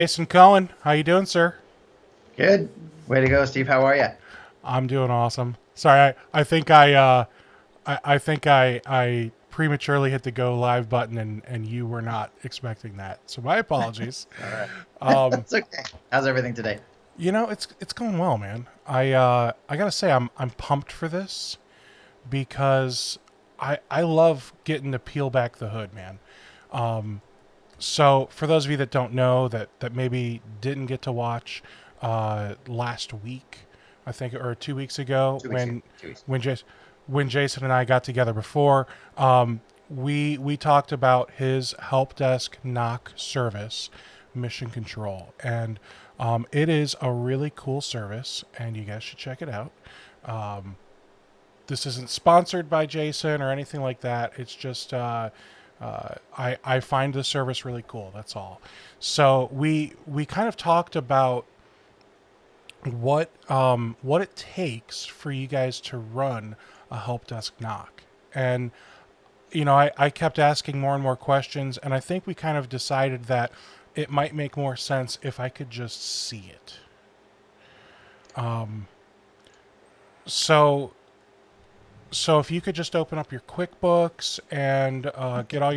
Jason Cohen, how you doing, sir? Good. Way to go, Steve. How are you? I'm doing awesome. Sorry, I think I prematurely hit the go live button and you were not expecting that. So my apologies. All right. Um, That's okay. How's everything today? it's going well, man. I gotta say I'm pumped for this because I love getting to peel back the hood, man. So for those of you that don't know that maybe didn't get to watch last week, I think, or 2 weeks ago 2 weeks ago. 2 weeks. when Jason when Jason and I got together before, we talked about his help desk knock service, Mission Control, and it is a really cool service, and you guys should check it out. This isn't sponsored by Jason or anything like that. It's just I find the service really cool. That's all. So we kind of talked about what it takes for you guys to run a help desk knock, and I kept asking more and more questions, and I think we kind of decided that it might make more sense if I could just see it. So so if you could just open up your QuickBooks and get all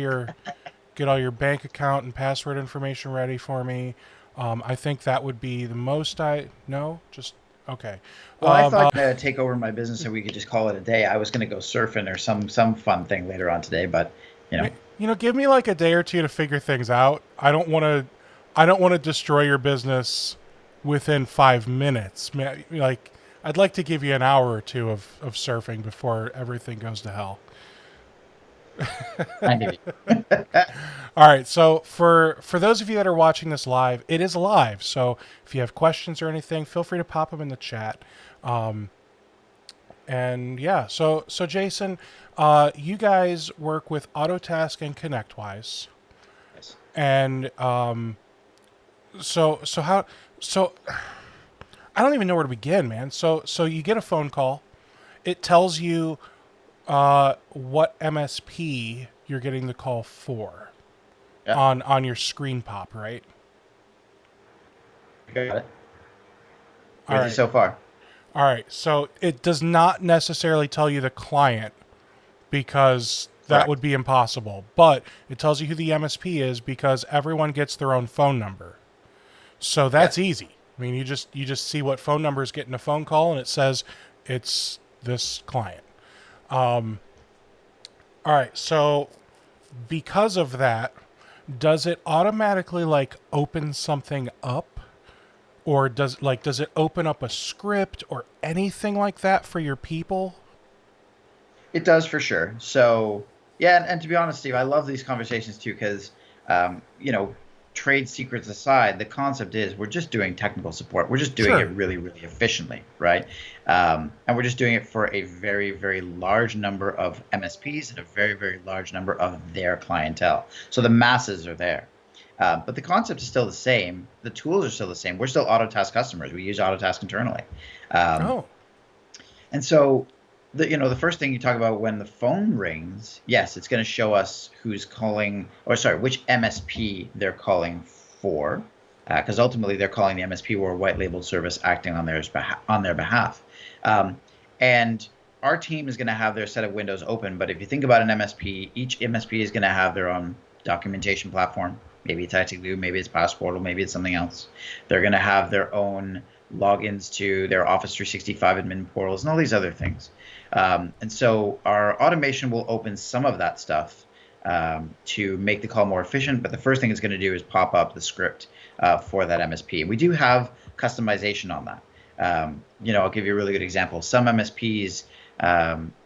your bank account and password information ready for me. I think that would be the most I no just okay. Well, I thought Uh, take over my business and we could just call it a day. I was going to go surfing or some fun thing later on today, but you know, give me like a day or two to figure things out. I don't want to destroy your business within 5 minutes. Like I'd like to give you an hour or two of surfing before everything goes to hell. I hear you. All right, so for those of you that are watching this live, it is live. So if you have questions or anything, feel free to pop them in the chat. Um, and yeah, so Jason, you guys work with Autotask and ConnectWise, Yes. and so how so I don't even know where to begin, man. So you get a phone call, it tells you what MSP you're getting the call for Yeah. on your screen pop, right? Got it. All With you right. so far. All right. So it does not necessarily tell you the client because that would Correct. be impossible, but it tells you who the MSP is because everyone gets their own phone number. So Yeah. that's easy. I mean, you just see what phone number is getting a phone call and it says it's this client. All right. So because of that, does it automatically like open something up, or does it open up a script or anything like that for your people? It does for sure. So yeah, and to be honest, Steve, I love these conversations too because you know, trade secrets aside, the concept is we're just doing technical support. We're just doing it Sure. really, really efficiently, right? And we're just doing it for a very, very large number of MSPs and a very, very large number of their clientele. So the masses are there. But the concept is still the same. The tools are still the same. We're still Autotask customers. We use Autotask internally. Um, Oh, and so the first thing you talk about when the phone rings, yes, it's going to show us who's calling, or sorry, which MSP they're calling for, because ultimately they're calling the MSP or a white labeled service acting on their behalf. And our team is going to have their set of windows open, but if you think about an MSP, each MSP is going to have their own documentation platform. Maybe it's ITGlue, maybe it's Passportal, maybe it's something else. They're going to have their own logins to their Office 365 admin portals and all these other things. And so our automation will open some of that stuff to make the call more efficient. But the first thing it's going to do is pop up the script for that MSP. We do have customization on that. I'll give you a really good example. Some MSPs,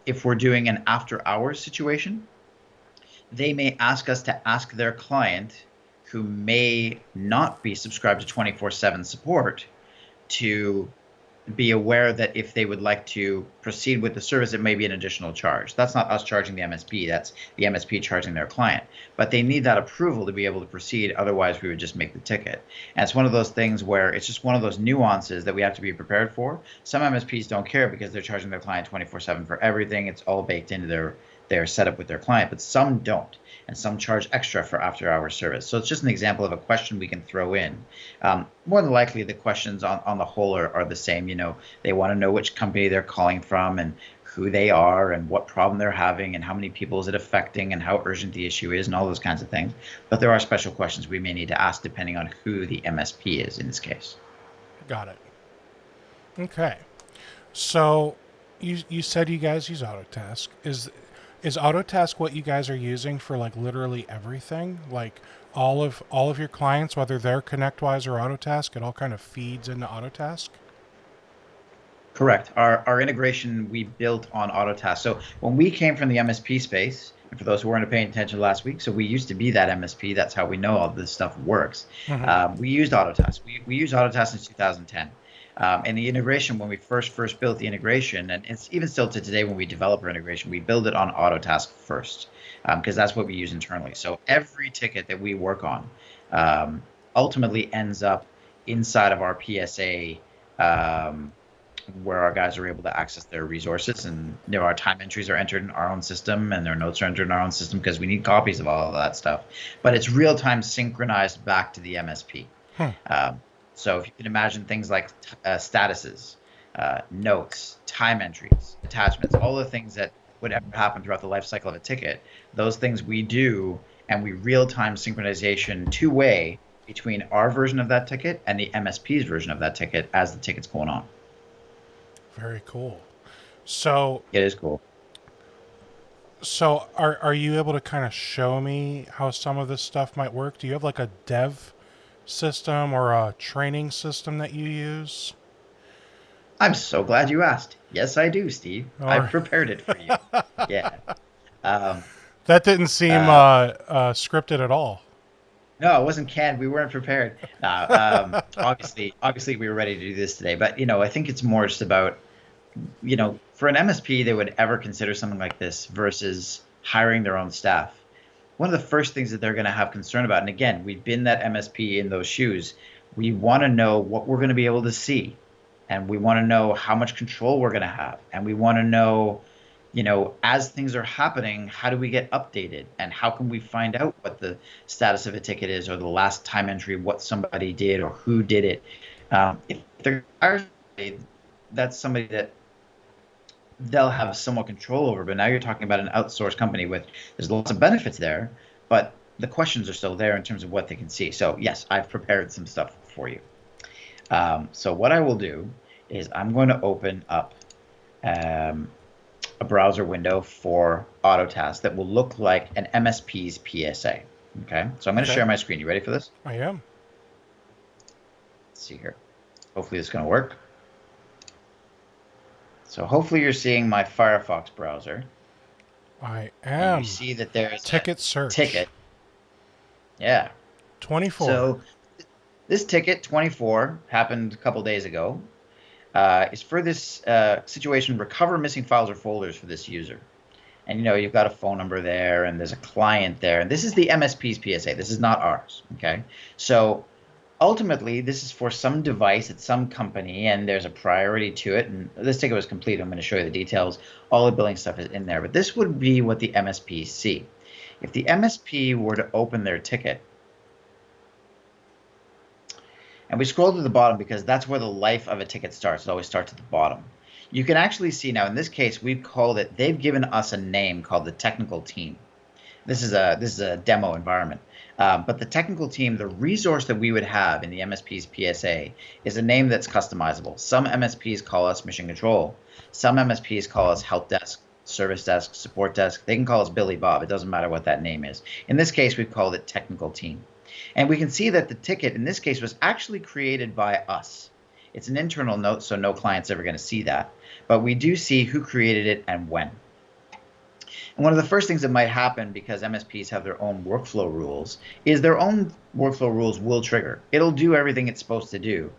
if we're doing an after hours situation, they may ask us to ask their client who may not be subscribed to 24/7 support to be aware that if they would like to proceed with the service, it may be an additional charge. That's not us charging the MSP, that's the MSP charging their client. But they need that approval to be able to proceed. Otherwise, we would just make the ticket. And it's one of those things where it's just one of those nuances that we have to be prepared for. Some MSPs don't care because they're charging their client 24/7 for everything. It's all baked into they're set up with their client, but some don't. And some charge extra for after-hours service. So it's just an example of a question we can throw in. More than likely, the questions on the whole are the same. They want to know which company they're calling from and who they are and what problem they're having and how many people is it affecting and how urgent the issue is and all those kinds of things. But there are special questions we may need to ask depending on who the MSP is in this case. Got it. Okay. So you said you guys use Autotask. Is Autotask what you guys are using for like literally everything? Like all of your clients, whether they're ConnectWise or Autotask, it all kind of feeds into Autotask? Correct. Our integration we built on Autotask. So when we came from the MSP space, and for those who weren't paying attention last week, so we used to be that MSP. That's how we know all this stuff works. We used Autotask. We used Autotask in 2010. And the integration, when we first built the integration, and it's even still to today when we develop our integration, we build it on Autotask first because that's what we use internally. So every ticket that we work on ultimately ends up inside of our PSA where our guys are able to access their resources, and our time entries are entered in our own system and their notes are entered in our own system because we need copies of all of that stuff. But it's real time synchronized back to the MSP. So if you can imagine things like statuses, notes, time entries, attachments, all the things that would ever happen throughout the life cycle of a ticket, those things we do, and we real-time synchronization two-way between our version of that ticket and the MSP's version of that ticket as the ticket's going on. Very cool. So it is cool. So are you able to kind of show me how some of this stuff might work? Do you have like a dev system or a training system that you use? I'm so glad you asked. Yes, I do, Steve. I've prepared it for you. Yeah. That didn't seem scripted at all. No, it wasn't canned. We weren't prepared. Obviously, we were ready to do this today. But I think it's more just about, for an MSP, they would ever consider something like this versus hiring their own staff. One of the first things that they're going to have concern about, and again, we've been that MSP in those shoes. We want to know what we're going to be able to see, and we want to know how much control we're going to have, and we want to know, as things are happening, how do we get updated, and how can we find out what the status of a ticket is, or the last time entry, what somebody did, or who did it. If they're that's somebody that they'll have somewhat control over. But now you're talking about an outsourced company there's lots of benefits there, but the questions are still there in terms of what they can see. So yes, I've prepared some stuff for you. So what I will do is I'm going to open up a browser window for Autotask that will look like an MSP's PSA. Okay, so I'm going to share my screen. You ready for this? I am. Let's see here. Hopefully this is going to work. So hopefully you're seeing my Firefox browser. I am. And you see that there's ticket search. Ticket. Yeah. 24. So this ticket, 24, happened a couple days ago. Is for this situation, recover missing files or folders for this user. And you've got a phone number there, and there's a client there. And this is the MSP's PSA. This is not ours. Okay. So ultimately, this is for some device at some company, and there's a priority to it. And this ticket was complete. I'm going to show you the details. All the billing stuff is in there. But this would be what the MSPs see. If the MSP were to open their ticket, and we scroll to the bottom because that's where the life of a ticket starts. It always starts at the bottom. You can actually see now, in this case, they've given us a name called the technical team. This is a demo environment. But the technical team, the resource that we would have in the MSP's PSA is a name that's customizable. Some MSPs call us mission control. Some MSPs call us help desk, service desk, support desk. They can call us Billy Bob. It doesn't matter what that name is. In this case, we've called it technical team. And we can see that the ticket in this case was actually created by us. It's an internal note, so no client's ever going to see that. But we do see who created it and when. And one of the first things that might happen, because MSPs have their own workflow rules, is their own workflow rules will trigger. It'll do everything it's supposed to do.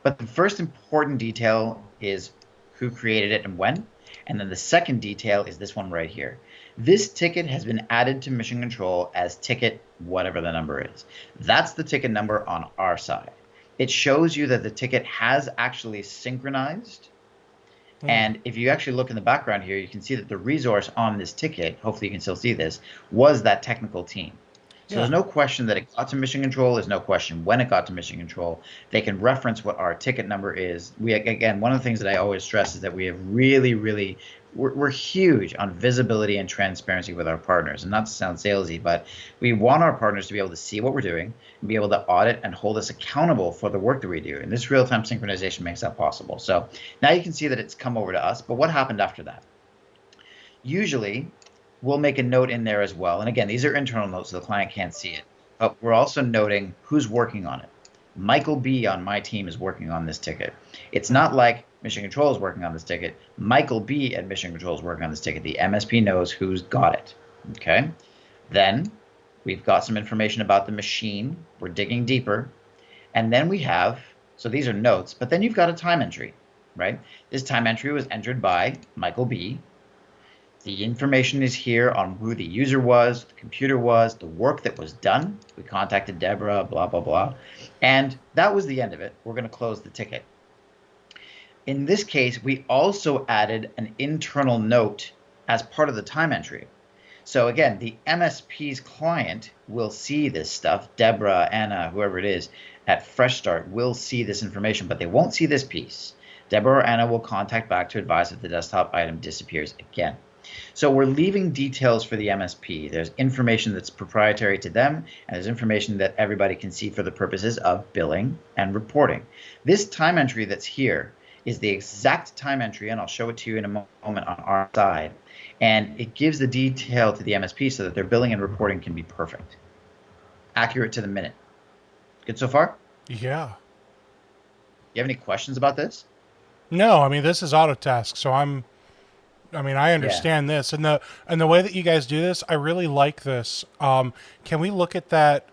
But the first important detail is who created it and when. And then the second detail is this one right here. This ticket has been added to mission control as ticket whatever the number is. That's the ticket number on our side. It shows you that the ticket has actually synchronized Mm. And if you actually look in the background here, you can see that the resource on this ticket, hopefully you can still see this, was that technical team. So there's Yeah. no question that it got to mission control. There's no question when it got to mission control. They can reference what our ticket number is. We, again, one of the things that I always stress is that we have really, we're huge on visibility and transparency with our partners. And not to sound salesy, but we want our partners to be able to see what we're doing and be able to audit and hold us accountable for the work that we do. And this real-time synchronization makes that possible. So now you can see that it's come over to us. But what happened after that? Usually, we'll make a note in there as well. And again, these are internal notes, so the client can't see it. But we're also noting who's working on it. Michael B on my team is working on this ticket. It's Mm. not like Mission Control is working on this ticket. Michael B at Mission Control is working on this ticket. The MSP knows who's got it. Okay. Then we've got some information about the machine. We're digging deeper. And then we have, so these are notes, but then you've got a time entry, right? This time entry was entered by Michael B. The information is here on who the user was, the computer was, the work that was done. We contacted Deborah, blah, blah, blah. And that was the end of it. We're going to close the ticket. In this case, we also added an internal note as part of the time entry. So again, the MSP's client will see this stuff. Deborah, Anna, whoever it is at Fresh Start will see this information, but they won't see this piece. Deborah or Anna will contact back to advise if the desktop item disappears again. So we're leaving details for the MSP. There's information that's proprietary to them, and there's information that everybody can see for the purposes of billing and reporting. This time entry that's here is the exact time entry, and I'll show it to you in a moment on our side. And it gives the detail to the MSP so that their billing and reporting can be perfect, accurate to the minute. Good so far? Yeah. You have any questions about this? No, I mean this is Autotask, so I Yeah. understand this, and the way that you guys do this, I really like this. Can we look at that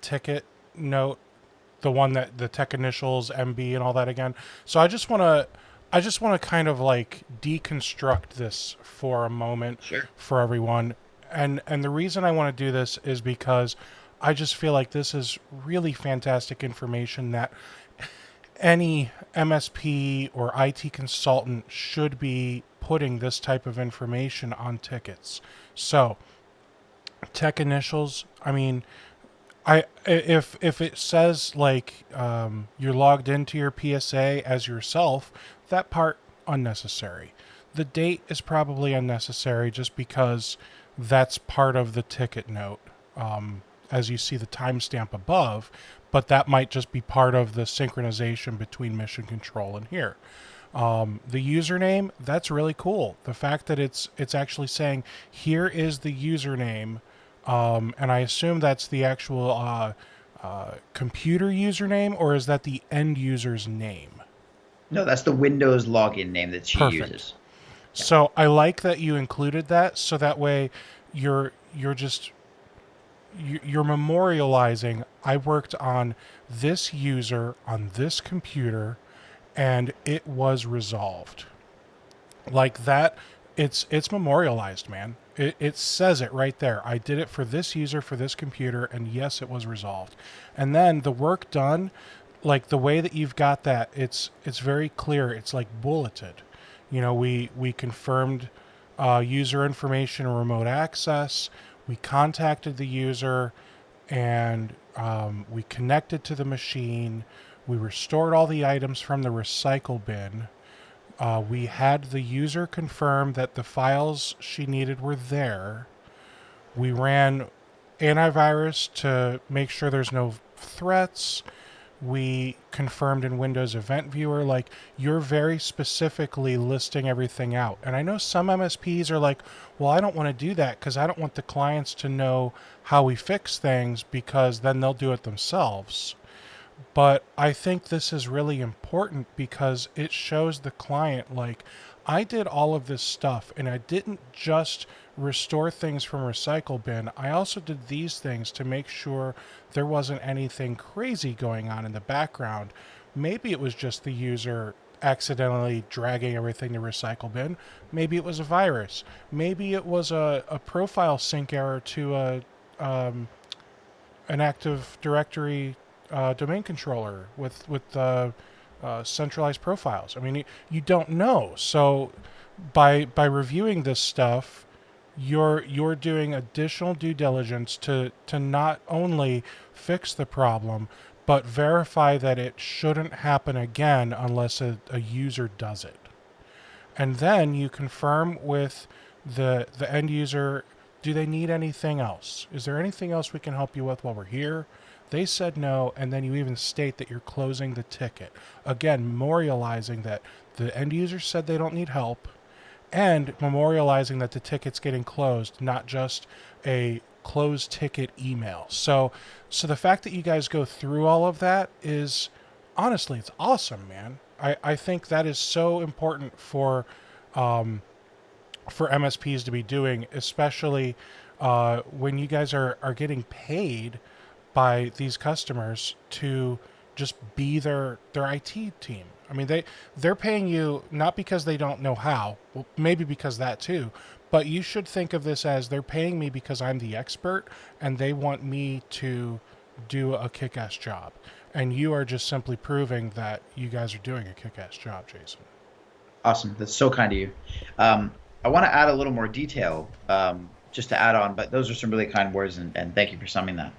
ticket note, the one that the tech initials MB and all that again? So I just want to kind of like deconstruct this for a moment Sure. for everyone, and the reason I want to do this is because I just feel like this is really fantastic information that any MSP or IT consultant should be putting this type of information on tickets. So, tech initials, I mean, if it says like you're logged into your PSA as yourself, that part unnecessary. The date is probably unnecessary just because that's part of the ticket note. As you see the timestamp above, but that might just be part of the synchronization between mission control and here. The username, that's really cool. The fact that it's actually saying here is the username, and I assume that's the actual computer username, or is that the end user's name? No, that's the Windows login name that she Perfect. uses. Yeah. So I like that you included that, so that way you're just you're memorializing. I worked on this user on this computer, and it was resolved. Like that, it's memorialized, man. It says it right there. I did it for this user for this computer, and yes, it was resolved. And then the work done, like the way that you've got that, it's very clear. It's like bulleted. You know, we confirmed user information and remote access. We contacted the user, and we connected to the machine. We restored all the items from the recycle bin. We had the user confirm that the files she needed were there. We ran antivirus to make sure there's no threats. We confirmed in Windows Event Viewer. Like, you're very specifically listing everything out. And I know some MSPs are like, well, I don't want to do that because I don't want the clients to know how we fix things because then they'll do it themselves. But I think this is really important because it shows the client, like, I did all of this stuff and I didn't just restore things from recycle bin. I also did these things to make sure there wasn't anything crazy going on in the background. Maybe it was just the user accidentally dragging everything to recycle bin. Maybe it was a virus. Maybe it was a profile sync error to an Active Directory domain controller with centralized profiles. I mean, you don't know. So by reviewing this stuff, you're doing additional due diligence to not only fix the problem, but verify that it shouldn't happen again unless a user does it. And then you confirm with the end user, do they need anything else? Is there anything else we can help you with while we're here? They said no, and then you even state that you're closing the ticket. Again, memorializing that the end user said they don't need help, and memorializing that the ticket's getting closed, not just a closed ticket email. So the fact that you guys go through all of that is, honestly, it's awesome, man. I think that is so important for MSPs to be doing, especially when you guys are getting paid by these customers to just be their IT team. I mean, they're paying you not because they don't know how, well, maybe because that too, but you should think of this as they're paying me because I'm the expert and they want me to do a kick-ass job. And you are just simply proving that you guys are doing a kick-ass job, Jason. Awesome. That's so kind of you. I want to add a little more detail just to add on, but those are some really kind words, and thank you for summing that.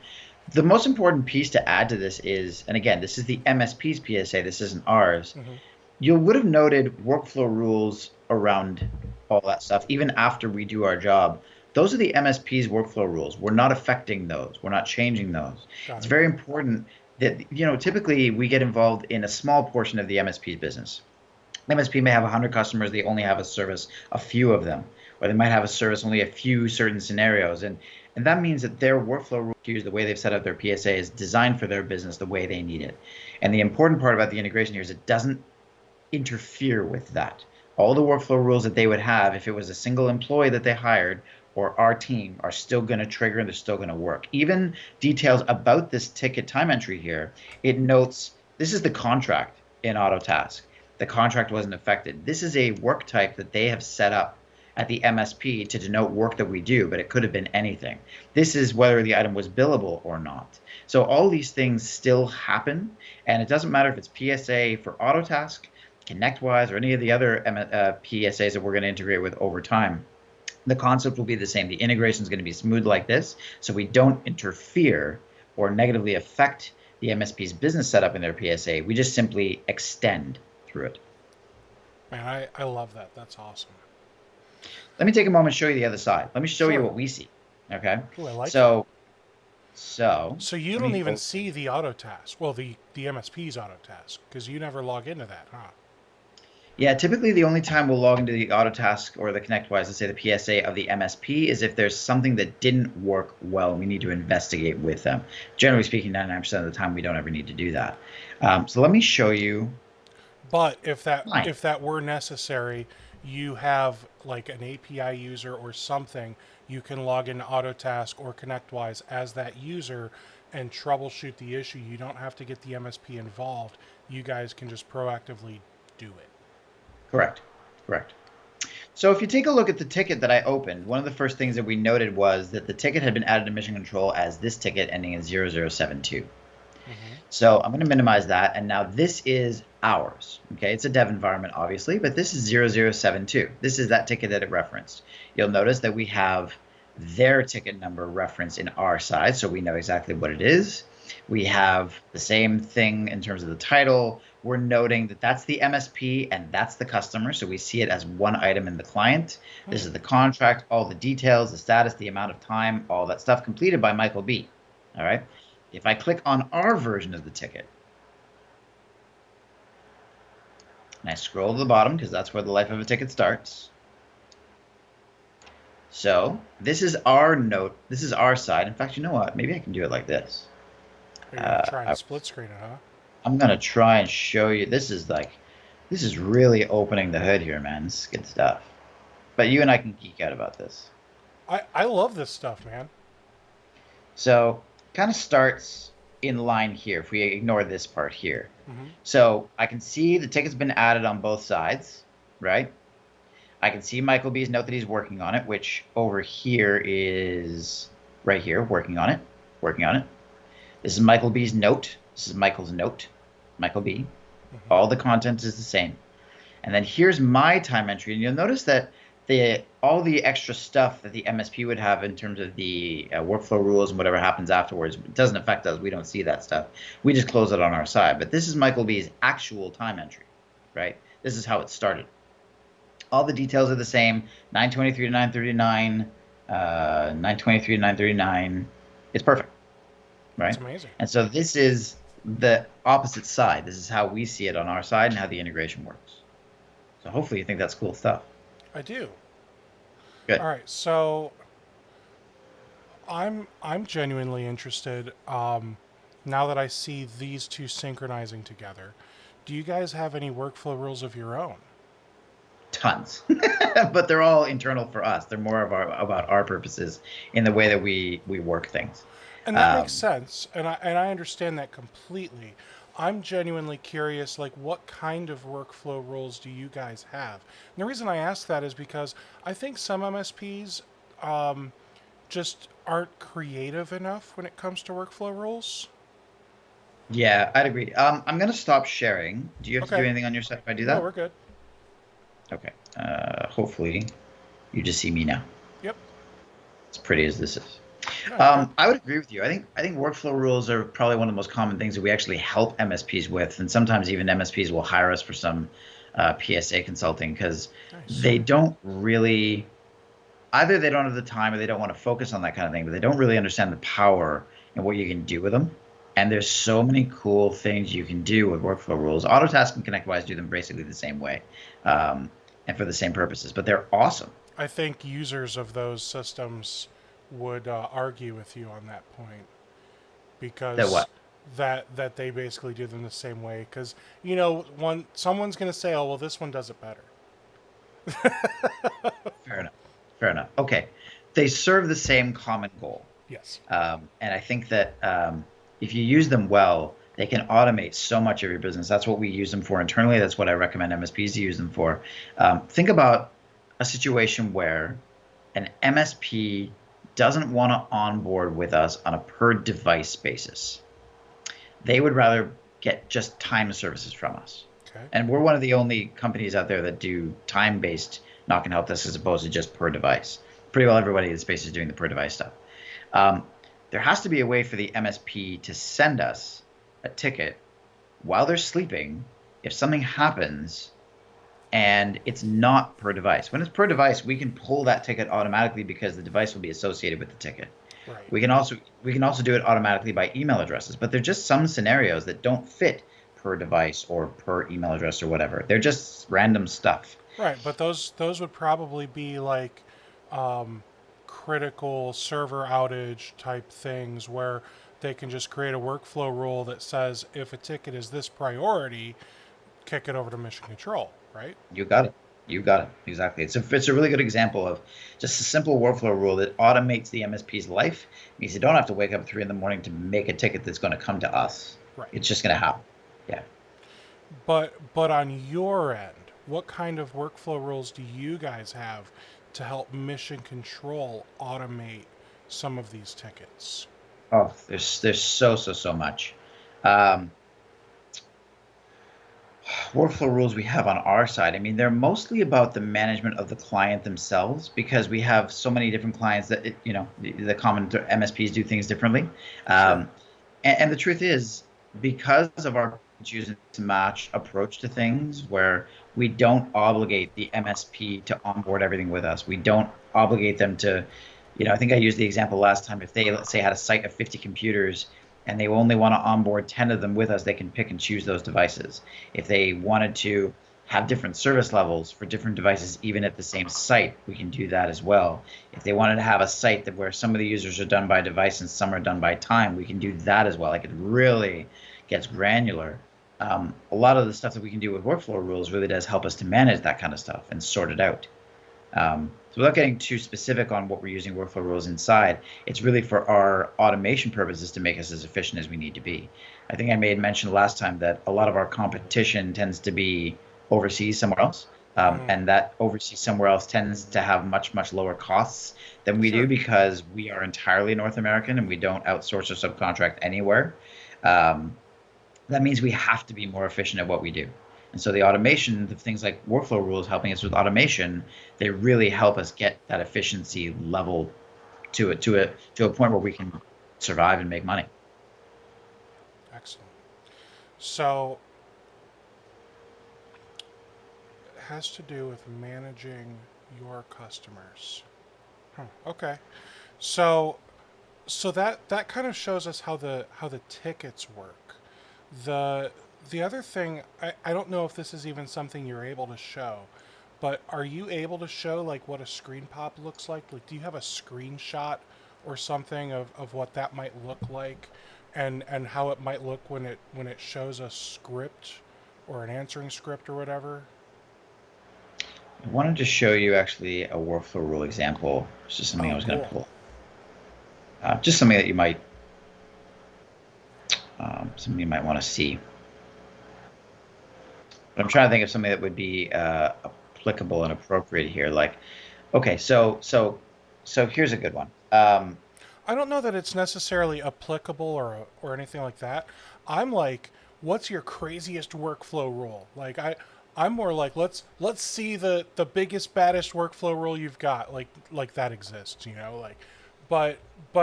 The most important piece to add to this is, and again, this is the MSP's PSA, this isn't ours. Mm-hmm. You would have noted workflow rules around all that stuff, even after we do our job. Those are the MSP's workflow rules. We're not affecting those. We're not changing those. It's very important that, typically we get involved in a small portion of the MSP's business. MSP may have 100 customers. They only have a service a few of them, or they might have a service only a few certain scenarios. And that means that their workflow rules, the way they've set up their PSA, is designed for their business the way they need it. And the important part about the integration here is it doesn't interfere with that. All the workflow rules that they would have if it was a single employee that they hired or our team are still going to trigger and they're still going to work. Even details about this ticket time entry here, it notes this is the contract in Autotask. The contract wasn't affected. This is a work type that they have set up at the MSP to denote work that we do, but it could have been anything. This is whether the item was billable or not. So all these things still happen, and it doesn't matter if it's PSA for Autotask, ConnectWise, or any of the other PSAs that we're going to integrate with over time. The concept will be the same. The integration is going to be smooth like this, so we don't interfere or negatively affect the MSP's business setup in their PSA. We just simply extend through it. Man, I love that. That's awesome. Let me take a moment and show you the other side. Let me show you what we see. Okay. Ooh, I like that. So you don't even see the Autotask. Well, the MSP's Autotask, because you never log into that, huh? Yeah, typically the only time we'll log into the Autotask or the ConnectWise, let's say the PSA of the MSP, is if there's something that didn't work well and we need to investigate with them. Generally speaking, 99% of the time we don't ever need to do that. So let me show you. But if that were necessary, you have like an API user or something, you can log into Autotask or ConnectWise as that user and troubleshoot the issue. You don't have to get the MSP involved. You guys can just proactively do it. Correct. So if you take a look at the ticket that I opened, one of the first things that we noted was that the ticket had been added to Mission Control as this ticket ending in 0072. So I'm going to minimize that, and now this is ours. Okay, it's a dev environment, obviously, but this is 0072. This is that ticket that it referenced. You'll notice that we have their ticket number referenced in our side, so we know exactly what it is. We have the same thing in terms of the title. We're noting that that's the MSP and that's the customer, so we see it as one item in the client. This is the contract, all the details, the status, the amount of time, all that stuff completed by Michael B. All right. If I click on our version of the ticket, and I scroll to the bottom because that's where the life of a ticket starts. So this is our note. This is our side. In fact, you know what? Maybe I can do it like this. You're going to try and split screen it, huh? I'm going to try and show you. This is really opening the hood here, man. This is good stuff. But you and I can geek out about this. I love this stuff, man. So kind of starts in line here if we ignore this part here. So I can see the ticket's been added on both sides, right? I can see Michael B's note that he's working on it, which over here is right here, working on it. This is Michael B's note. This is Michael's note, Michael B. Hmm. All the content is the same. And then here's my time entry, and you'll notice that the all the extra stuff that the MSP would have in terms of the workflow rules and whatever happens afterwards doesn't affect us. We don't see that stuff. We just close it on our side. But this is Michael B's actual time entry, right? This is how it started. All the details are the same. 923 to 939, 923 to 939. It's perfect, That's right? amazing. And so this is the opposite side. This is how we see it on our side and how the integration works. So hopefully you think that's cool stuff. I do. All Good. right, so I'm genuinely interested. Now that I see these two synchronizing together, do you guys have any workflow rules of your own? Tons. But they're all internal for us. They're more of our about our purposes in the way that we work things. And that makes Um, sense, and I understand that completely. I'm genuinely curious, like what kind of workflow rules do you guys have? And the reason I ask that is because I think some MSPs um, just aren't creative enough when it comes to workflow rules. yeah, I'd agree. I'm gonna stop sharing. Do you have to do Okay, anything on your side if I do no, that? we're good. Okay. Hopefully you just see me now. Yep, As pretty as this is. no, you're good. I would agree with you. I think workflow rules are probably one of the most common things that we actually help MSPs with, and sometimes even MSPs will hire us for some PSA consulting because Nice. they don't really either they don't have the time or they don't want to focus on that kind of thing, but they don't really understand the power and what you can do with them. And there's so many cool things you can do with workflow rules. Autotask and ConnectWise do them basically the same way, um, and for the same purposes, but they're awesome. I think users of those systems would argue with you on that point That because what? that they basically do them the same way. Because one someone's going to say, "Oh, well, this one does it better." Fair enough. Fair enough. Okay. They serve the same common goal. Yes. And I think that if you use them well, they can automate so much of your business. That's what we use them for internally. That's what I recommend MSPs to use them for. Think about a situation where an MSP doesn't want to onboard with us on a per device basis. They would rather get just time services from us. Okay. And we're one of the only companies out there that do time based knock and help desk as opposed to just per device. Pretty well everybody in the space is doing the per device stuff. Um, there has to be a way for the MSP to send us a ticket while they're sleeping if something happens and it's not per device. When it's per device, we can pull that ticket automatically because the device will be associated with the ticket. Right. We can also do it automatically by email addresses, but there are just some scenarios that don't fit per device or per email address or whatever. They're just random stuff. Right. But those would probably be like um, critical server outage type things where they can just create a workflow rule that says if a ticket is this priority, kick it over to mission control. Right. You got it. You got it. Exactly. It's a really good example of just a simple workflow rule that automates the MSP's life. It means you don't have to wake up at 3 in the morning to make a ticket that's going to come to us. Right. It's just going to happen. Yeah. But on your end, what kind of workflow rules do you guys have to help mission control automate some of these tickets? Oh, there's so much. Um, Workflow rules we have on our side, I mean, they're mostly about the management of the client themselves because we have so many different clients that, the common MSPs do things differently. Sure. Um, and the truth is, because of our choose to match approach to things where we don't obligate the MSP to onboard everything with us, we don't obligate them to, I think I used the example last time. If they, let's say, had a site of 50 computers and they only want to onboard 10 of them with us, they can pick and choose those devices. If they wanted to have different service levels for different devices, even at the same site, we can do that as well. If they wanted to have a site that where some of the users are done by device and some are done by time, we can do that as well. Like it really gets granular. A lot of the stuff that we can do with workflow rules really does help us to manage that kind of stuff and sort it out. So without getting too specific on what we're using workflow rules inside, it's really for our automation purposes to make us as efficient as we need to be. I think I made mention last time that a lot of our competition tends to be overseas somewhere else. Mm, And that overseas somewhere else tends to have much, much lower costs than we do sure. because we are entirely North American and we don't outsource or subcontract anywhere. Um, That means we have to be more efficient at what we do. And so the automation, the things like workflow rules helping us with automation, they really help us get that efficiency level to a point where we can survive and make money. Excellent. So it has to do with managing your customers. Huh. Okay. So that kind of shows us how the tickets work. The the other thing, I don't know if this is even something you're able to show, but are you able to show like what a screen pop looks like? Like do you have a screenshot or something of what that might look like and how it might look when it shows a script or an answering script or whatever? I wanted to show you actually a workflow rule example. It's just something I Oh, was going to cool. pull. Just something you might want to see. But I'm trying to think of something that would be applicable and appropriate here. Like, okay, so here's a good one. I don't know that it's necessarily applicable or anything like that. I'm like, what's your craziest workflow rule? Like I'm more like let's see the biggest baddest workflow rule you've got. Like that exists, you know, like but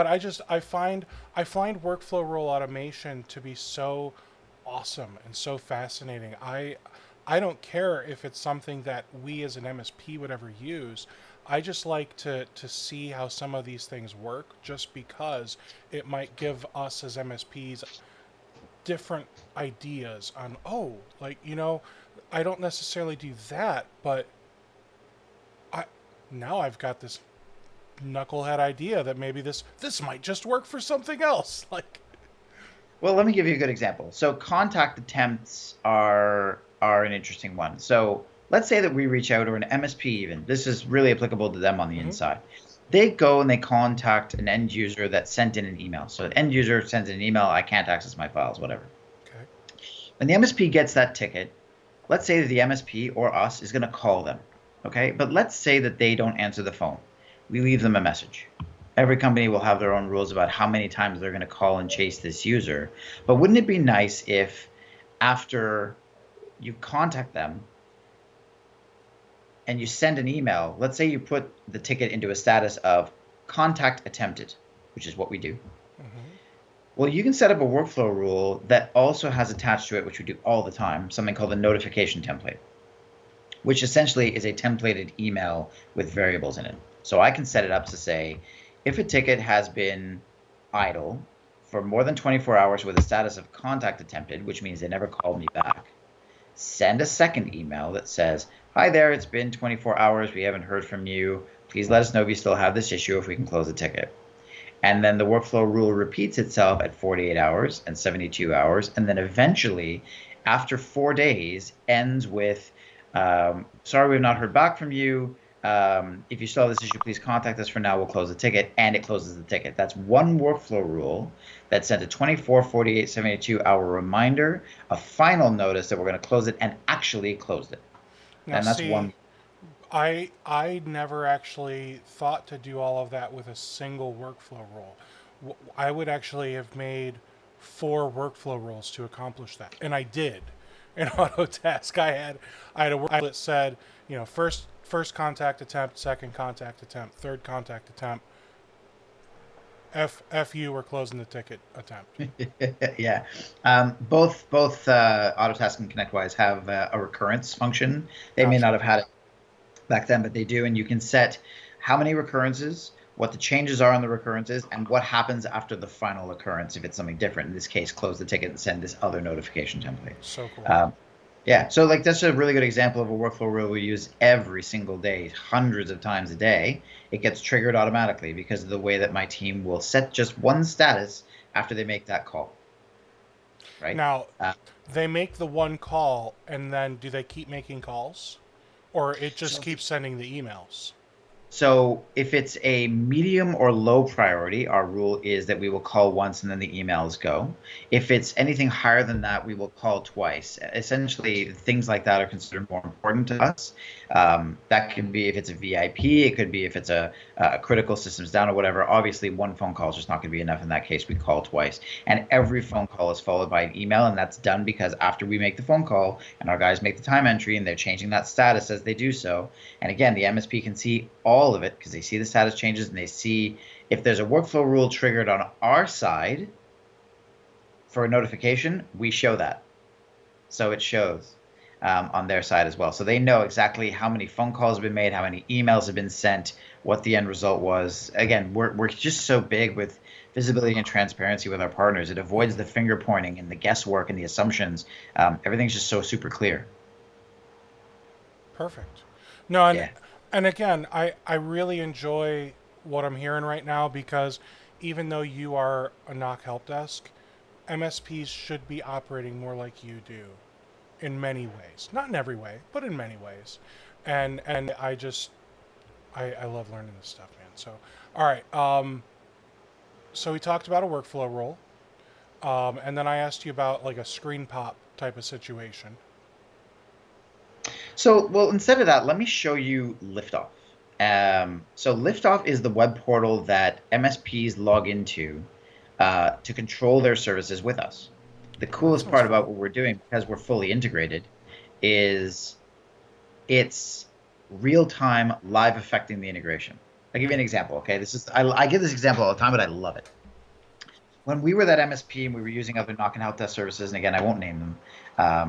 I find workflow rule automation to be so awesome and so fascinating. I don't care if it's something that we as an MSP would ever use. I just like to see how some of these things work just because it might give us as MSPs different ideas on, oh, like, I don't necessarily do that, but I now I've got this knucklehead idea that maybe this might just work for something else. Like, Well, let me give you a good example. So contact attempts are an interesting one. So let's say that we reach out, or an MSP even. This is really applicable to them on the hmm inside. They go and they contact an end user that sent in an email. So an end user sends in an email, I can't access my files, whatever. okay. When the MSP gets that ticket, let's say that the MSP or us is going to call them. Okay. But let's say that they don't answer the phone. We leave them a message. Every company will have their own rules about how many times they're going to call and chase this user. But wouldn't it be nice if after you contact them and you send an email, let's say you put the ticket into a status of contact attempted, which is what we do. hmm Well, you can set up a workflow rule that also has attached to it, which we do all the time, something called a notification template, which essentially is a templated email with variables in it. So I can set it up to say, if a ticket has been idle for more than 24 hours with a status of contact attempted, which means they never called me back, send a second email that says, hi there, it's been 24 hours. We haven't heard from you. Please let us know if you still have this issue, if we can close the ticket. And then the workflow rule repeats itself at 48 hours and 72 hours. And then eventually, after 4 days, ends with, sorry, we've not heard back from you. If you still have this issue, please contact us. For now, we'll close the ticket. And it closes the ticket. That's one workflow rule that sent a 24, 48, 72-hour reminder, a final notice that we're going to close it, and actually closed it. Now And that's see, one. I never actually thought to do all of that with a single workflow rule. I would actually have made four workflow rules to accomplish that, and I did. In Autotask, I had a workflow that said, first contact attempt, second contact attempt, third contact attempt. F you, we're closing the ticket attempt. Yeah. Both Autotask and ConnectWise have a recurrence function. They may not Gotcha. have had it back then, but they do, and you can set how many recurrences, what the changes are on the recurrences, and what happens after the final occurrence if it's something different. In this case, close the ticket and send this other notification template. So cool. Yeah, so like that's a really good example of a workflow rule we use every single day, hundreds of times a day. It gets triggered automatically because of the way that my team will set just one status after they make that call, right? Now, Uh, they make the one call, and then do they keep making calls, or it just so keeps sending the emails? So if it's a medium or low priority, our rule is that we will call once and then the emails go. If it's anything higher than that, we will call twice. Essentially, things like that are considered more important to us. That could be if it's a VIP, it could be if it's a critical systems down or whatever. Obviously, one phone call is just not going to be enough in that case. We call twice. And every phone call is followed by an email, and that's done because after we make the phone call and our guys make the time entry and they're changing that status as they do so, and again, the MSP can see all of it because they see the status changes and they see if there's a workflow rule triggered on our side for a notification, we show that. So it shows on their side as well. So they know exactly how many phone calls have been made, how many emails have been sent, what the end result was. Again, we're just so big with visibility and transparency with our partners. It avoids the finger pointing and the guesswork and the assumptions. Everything's just so super clear. Perfect. No, Yeah. and again, I really enjoy what I'm hearing right now because even though you are a knock help desk, MSPs should be operating more like you do in many ways. Not in every way, but in many ways. And I just I love learning this stuff, man. So all right. So we talked about a workflow role. And then I asked you about like a screen pop type of situation. So, well, instead of that, let me show you Liftoff. So Liftoff is the web portal that MSPs log into to control their services with us. The Oh, that coolest sounds part about fun. what we're doing, because we're fully integrated, is it's real time live affecting the integration. I'll give you an example. Okay, I give this example all the time, but I love it. When we were that MSP and we were using other knock and help desk services, and again, I won't name them. Let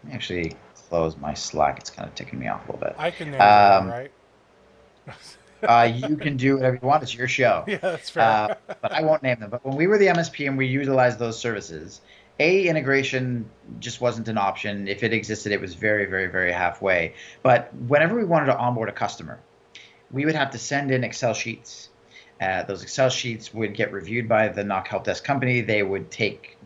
me actually close my Slack. It's kind of ticking me off a little bit. I can name them though, Um, right? you can do whatever you want. It's your show. Yeah, that's fair. Uh, but I won't name them. But when we were the MSP and we utilized those services, integration just wasn't an option. If it existed, it was very, very, very halfway. But whenever we wanted to onboard a customer, we would have to send in Excel sheets. Those Excel sheets would get reviewed by the knock help desk company. They would take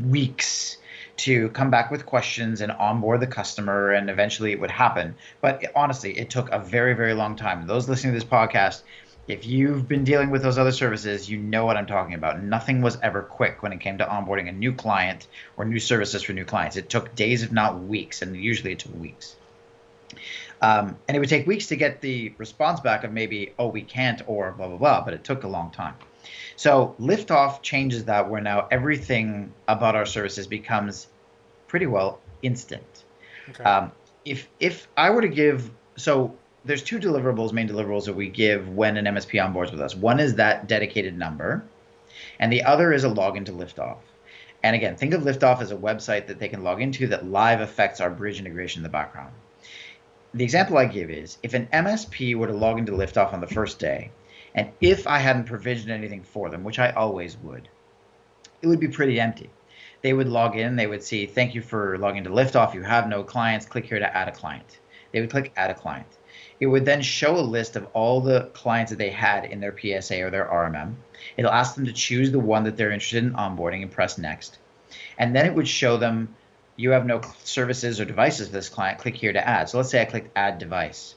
weeks to come back with questions and onboard the customer, and eventually it would happen. But honestly, it took a very, very long time. Those listening to this podcast, if you've been dealing with those other services, you know what I'm talking about. Nothing was ever quick when it came to onboarding a new client or new services for new clients. It took days, if not weeks, and usually it took weeks. And it would take weeks to get the response back of maybe, oh, we can't, or blah, blah, blah, but it took a long time. So Liftoff changes that where now everything about our services becomes pretty well instant. Okay. Um, if I were to give, so there's two deliverables, main deliverables that we give when an MSP onboards with us. One is that dedicated number, and the other is a login to Liftoff. And again, think of Liftoff as a website that they can log into that live affects our bridge integration in the background. The example I give is if an MSP were to log into Liftoff on the first day, and if I hadn't provisioned anything for them, which I always would, it would be pretty empty. They would log in, they would see, thank you for logging to Liftoff. You have no clients. Click here to add a client. They would click add a client. It would then show a list of all the clients that they had in their PSA or their RMM. It'll ask them to choose the one that they're interested in onboarding and press next. And then it would show them you have no services or devices for this client. Click here to add. So let's say I clicked add device.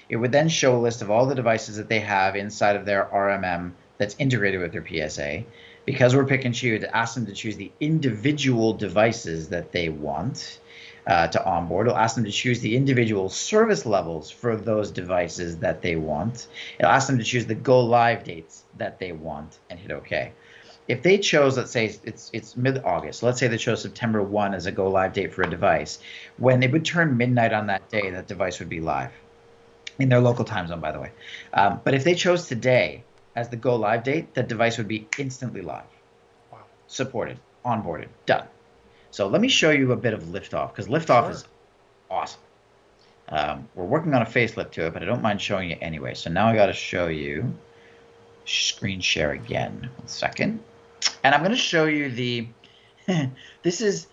It would then show a list of all the devices that they have inside of their RMM that's integrated with their PSA. Because we're pick and choose, to ask them to choose the individual devices that they want to onboard. It'll ask them to choose the individual service levels for those devices that they want. It'll ask them to choose the go live dates that they want and hit OK. If they chose, let's say it's mid-August, let's say they chose September 1 as a go live date for a device, when it would turn midnight on that day, that device would be live in their local time zone, by the way. But if they chose today as the go live date, that device would be instantly live, Wow. supported, onboarded, done. So let me show you a bit of Liftoff, because Liftoff Sure. is awesome. We're working on a facelift to it, but I don't mind showing you anyway. So now I got to show you screen share again. 1 second. And I'm going to show you the, this is,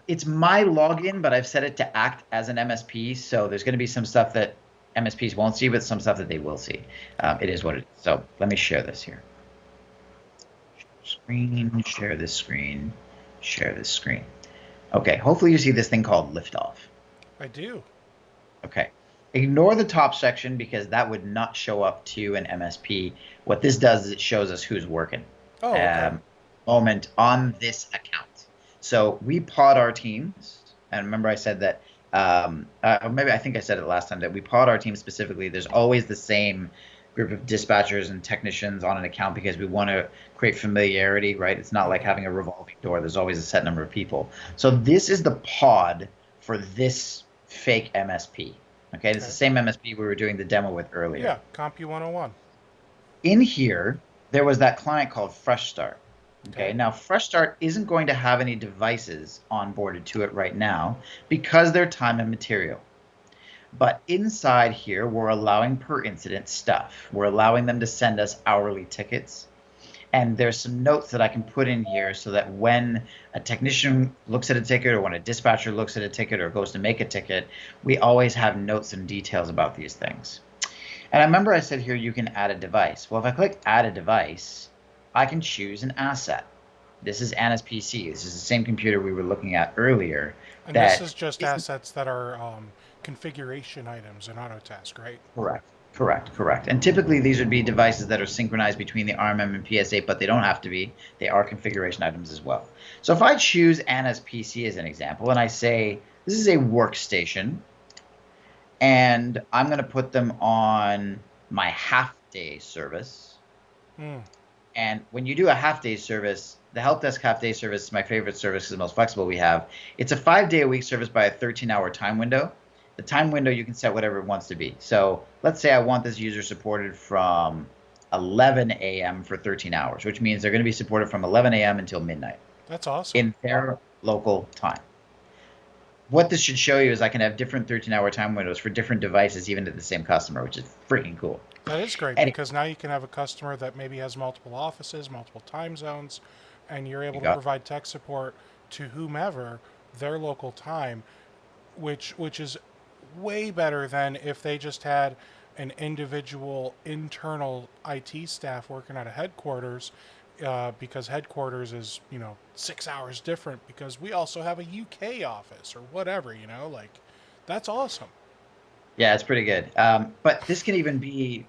it's my login, but I've set it to act as an MSP. So there's going to be some stuff that MSPs won't see, but some stuff that they will see. It is what it is. So let me share this here. Screen, share this screen, share this screen. Okay, hopefully you see this thing called Liftoff. I do. Okay. Ignore the top section because that would not show up to an MSP. What this does is it shows us who's working Oh, okay. moment on this account. So we pod our teams. And remember I said that, maybe I think I said it last time, that we pod our teams specifically. There's always the same group of dispatchers and technicians on an account because we want to create familiarity, right? It's not like having a revolving door. There's always a set number of people. So this is the pod for this fake MSP. Okay, it's the Okay. same MSP we were doing the demo with earlier. Yeah, CompU 101. In here, there was that client called Fresh Start. Okay, Okay. now Fresh Start isn't going to have any devices onboarded to it right now because they're time and material. But inside here, we're allowing per incident stuff. We're allowing them to send us hourly tickets. And there's some notes that I can put in here so that when a technician looks at a ticket or when a dispatcher looks at a ticket or goes to make a ticket, we always have notes and details about these things. And I remember I said here you can add a device. Well, if I click add a device, I can choose an asset. This is Anna's PC. This is the same computer we were looking at earlier. And this That is just isn't assets that are configuration items in Autotask, right? correct. Correct. And typically these would be devices that are synchronized between the RMM and PS8, but they don't have to be. They are configuration items as well. So if I choose Anna's PC as an example, and I say this is a workstation, and I'm going to put them on my half-day service. Hmm. And when you do a half-day service, the help desk half-day service is my favorite service. It's the most flexible we have. It's a 5-day-a-week service by a 13-hour time window. The time window you can set whatever it wants to be. So let's say I want this user supported from 11 a.m. for 13 hours, which means they're going to be supported from 11 a.m. until midnight That's awesome. in their local time. What this should show you is I can have different 13-hour time windows for different devices, even to the same customer, which is freaking cool. That is great Anyway, because now you can have a customer that maybe has multiple offices, multiple time zones, and you're you able to got provide tech support to whomever their local time, which is way better than if they just had an individual internal IT staff working out of headquarters, because headquarters is 6 hours different because we also have a UK office or whatever. Like that's awesome. Yeah, it's pretty good. But this can even be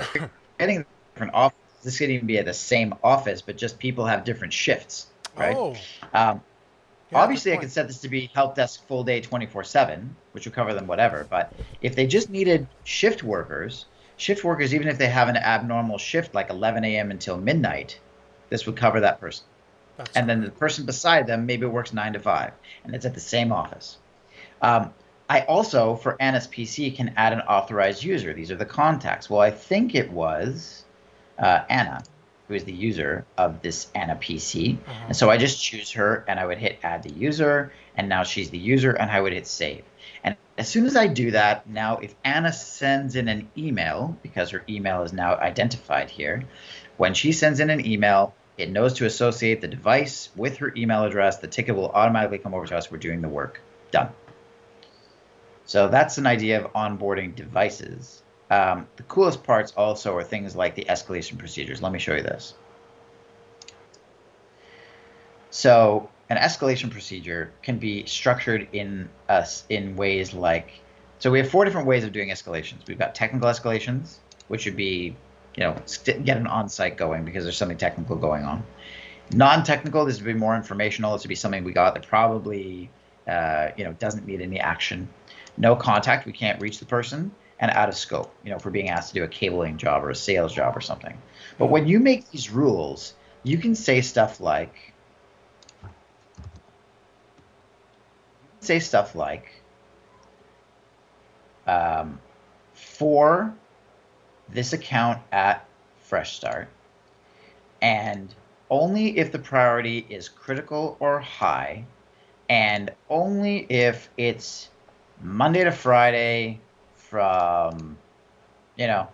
getting different offices. This could even be at the same office, but just people have different shifts, right? Oh, Um, yeah, good Obviously, I point. could set this to be help desk full day 24/7, which would cover them whatever. But if they just needed shift workers, even if they have an abnormal shift like 11 a.m. until midnight, this would cover that person. That's And then the great. person beside them maybe works 9 to 5, and it's at the same office. Um, I also, for Anna's PC, can add an authorized user. These are the contacts. Well, I think it was Anna, who is the user of this Anna PC. Uh-huh. And so I just choose her and I would hit add the user. And now she's the user and I would hit save. And as soon as I do that, now if Anna sends in an email, because her email is now identified here, when she sends in an email, it knows to associate the device with her email address. The ticket will automatically come over to us. We're doing the work. Done. So that's an idea of onboarding devices. The coolest parts also are things like the escalation procedures. Let me show you this. So an escalation procedure can be structured in ways like, so we have 4 different ways of doing escalations. We've got technical escalations, which would be, get an on-site going because there's something technical going on. Non-technical, this would be more informational. This would be something we got that probably, doesn't need any action. No contact, we can't reach the person, and out of scope, if we're being asked to do a cabling job or a sales job or something. But Hmm. when you make these rules, you can say stuff like, um, for this account at Fresh Start, and only if the priority is critical or high, and only if it's Monday to Friday from, you know,